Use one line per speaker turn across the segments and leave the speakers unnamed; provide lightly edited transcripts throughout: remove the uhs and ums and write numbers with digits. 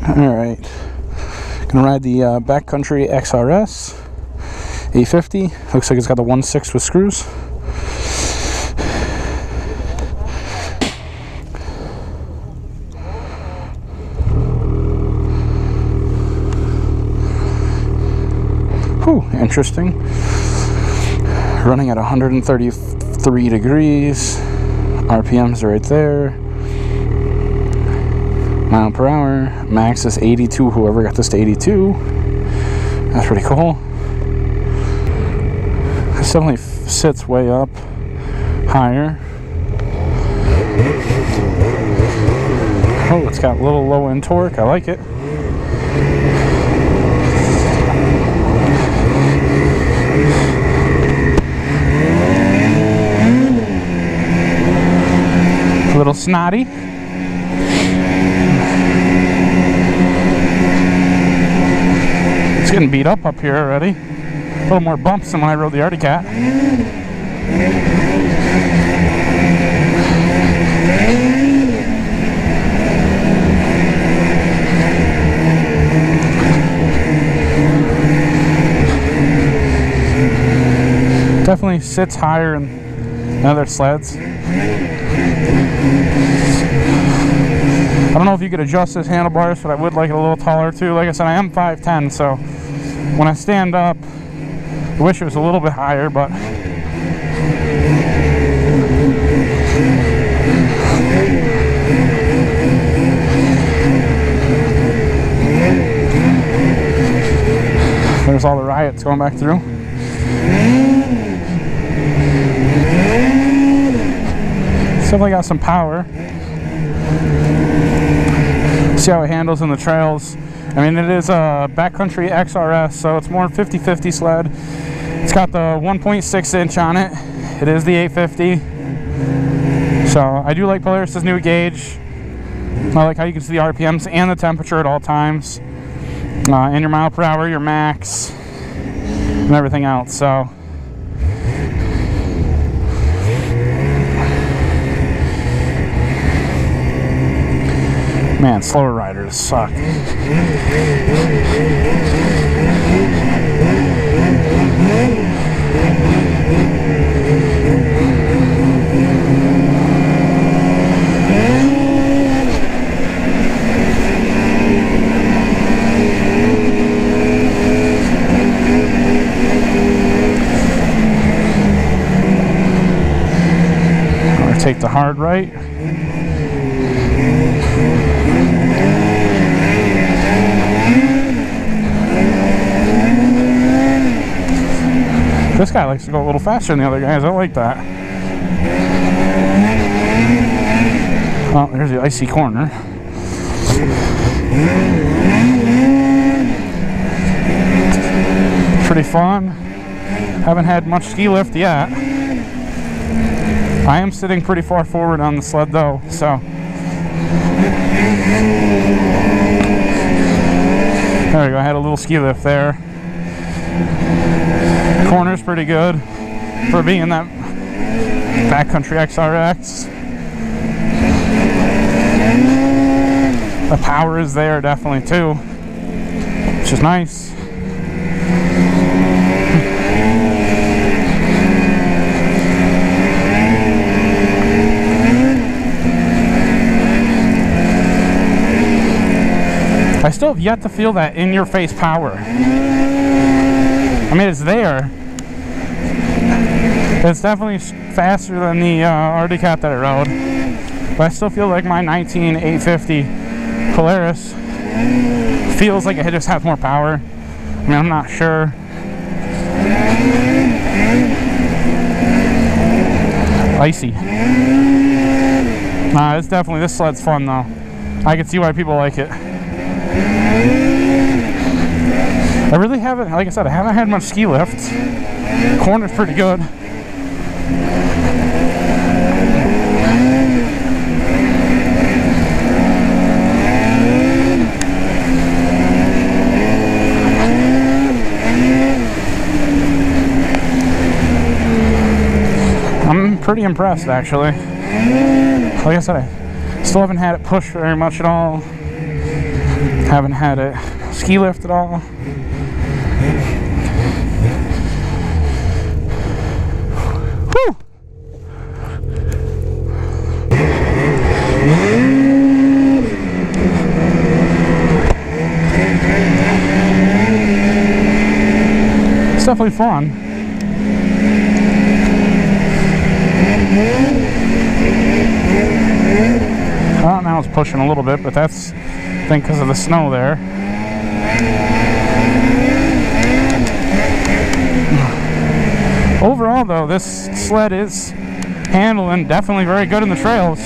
Alright, gonna ride the backcountry XRS 850. Looks like it's got the 1.6 with screws. Whew, interesting. Running at 133 degrees. RPMs are right there. Mile per hour. Max is 82. Whoever got this to 82. That's pretty cool. This definitely sits way up higher. Oh, it's got a little low end torque. I like it. A little snotty. It's getting beat up here already. A little more bumps than when I rode the ADDICTS. Definitely sits higher than other sleds. I don't know if you could adjust this handlebars, but I would like it a little taller too. Like I said, I am 5'10", so when I stand up, I wish it was a little bit higher, but there's all the riots going back through. Definitely got some power. See how it handles in the trails. I mean, it is a backcountry XRS, so it's more 50-50 sled. It's got the 1.6 inch on it. It is the 850. So I do like Polaris' new gauge. I like how you can see the RPMs and the temperature at all times, and your mile per hour, your max, and everything else. So man, slower riders suck. I'm gonna take the hard right. This guy likes to go a little faster than the other guys. I like that. Oh, there's the icy corner. Pretty fun. Haven't had much ski lift yet. I am sitting pretty far forward on the sled though, so. There we go, I had a little ski lift there. Corner's pretty good for being that backcountry XRX. The power is there definitely too, which is nice. I still have yet to feel that in-your-face power. I mean, it's there. It's definitely faster than the ADDICTS that I rode, but I still feel like my 850 Polaris feels like it just has more power. I mean, I'm not sure. Icy. Nah, it's definitely, this sled's fun though. I can see why people like it. I really haven't, like I said, I haven't had much ski lift. Corner's pretty good. I'm pretty impressed actually. Like I said, I still haven't had it push very much at all. Haven't had it ski lift at all. Woo! It's definitely fun. Well, now it's pushing a little bit, but that's, I think, because of the snow there. Overall, though, this sled is handling definitely very good in the trails.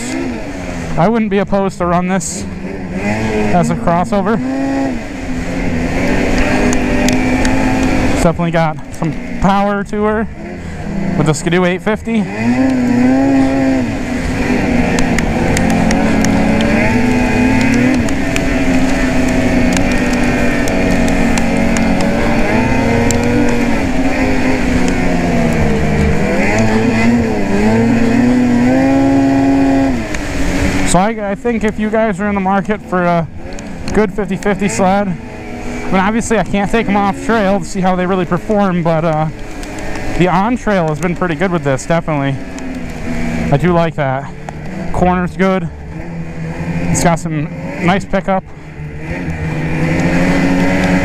I wouldn't be opposed to run this as a crossover. It's definitely got some power to her with the Skidoo 850. So I think if you guys are in the market for a good 50-50 sled, I mean, obviously I can't take them off trail to see how they really perform, but the on trail has been pretty good with this, definitely. I do like that. Corner's good. It's got some nice pickup,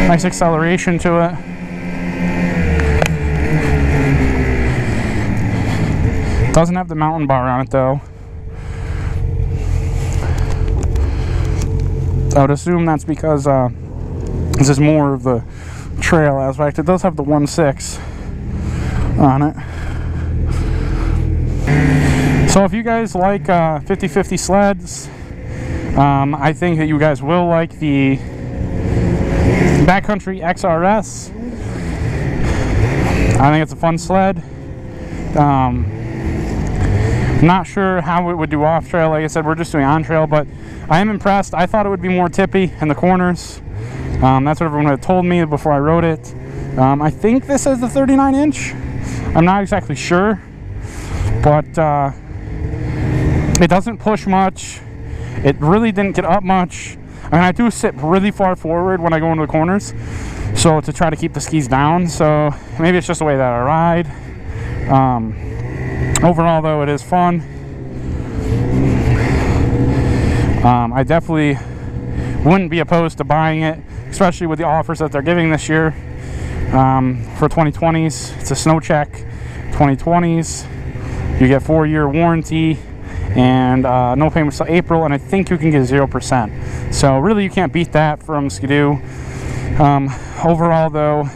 nice acceleration to it. Doesn't have the mountain bar on it though. I would assume that's because this is more of the trail aspect. It does have the 1.6 on it. So if you guys like 50-50 sleds, I think that you guys will like the Backcountry XRS. I think it's a fun sled. Not sure how it would do off trail. Like I said, we're just doing on trail, but I am impressed. I thought it would be more tippy in the corners. That's what everyone had told me before I rode it. I think this is the 39-inch. I'm not exactly sure, but it doesn't push much. It really didn't get up much. I mean, I do sit really far forward when I go into the corners, so to try to keep the skis down. So maybe it's just the way that I ride. Overall, though, it is fun. I definitely wouldn't be opposed to buying it, especially with the offers that they're giving this year for 2020s. It's a snow check 2020s. You get 4-year warranty and no payments till April, and I think you can get 0%. So really, you can't beat that from Skidoo. Overall, though,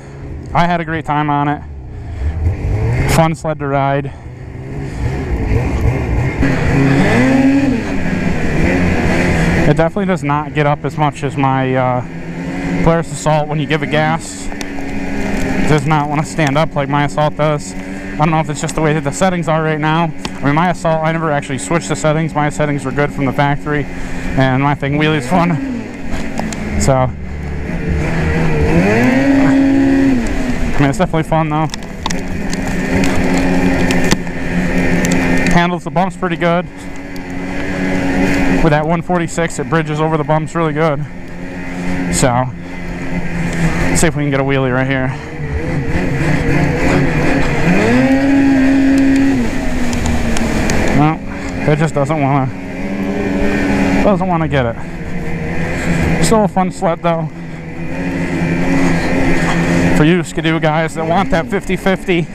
I had a great time on it. Fun sled to ride. It definitely does not get up as much as my Polaris Assault when you give it gas. It does not want to stand up like my Assault does. I don't know if it's just the way that the settings are right now. I mean, my Assault, I never actually switched the settings. My settings were good from the factory, and my thing wheelie's fun. So, I mean, it's definitely fun though. Handles the bumps pretty good. With that 146, it bridges over the bumps really good. So, let's see if we can get a wheelie right here. No, it just doesn't want to get it. Still a fun sled though. For you Skidoo guys that want that 50-50,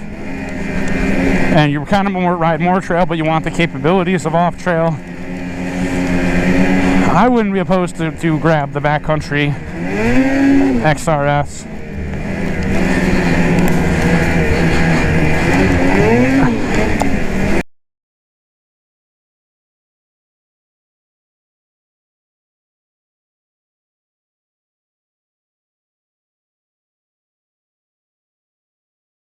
and you kind of ride more trail, but you want the capabilities of off trail, I wouldn't be opposed to grab the Backcountry XRS.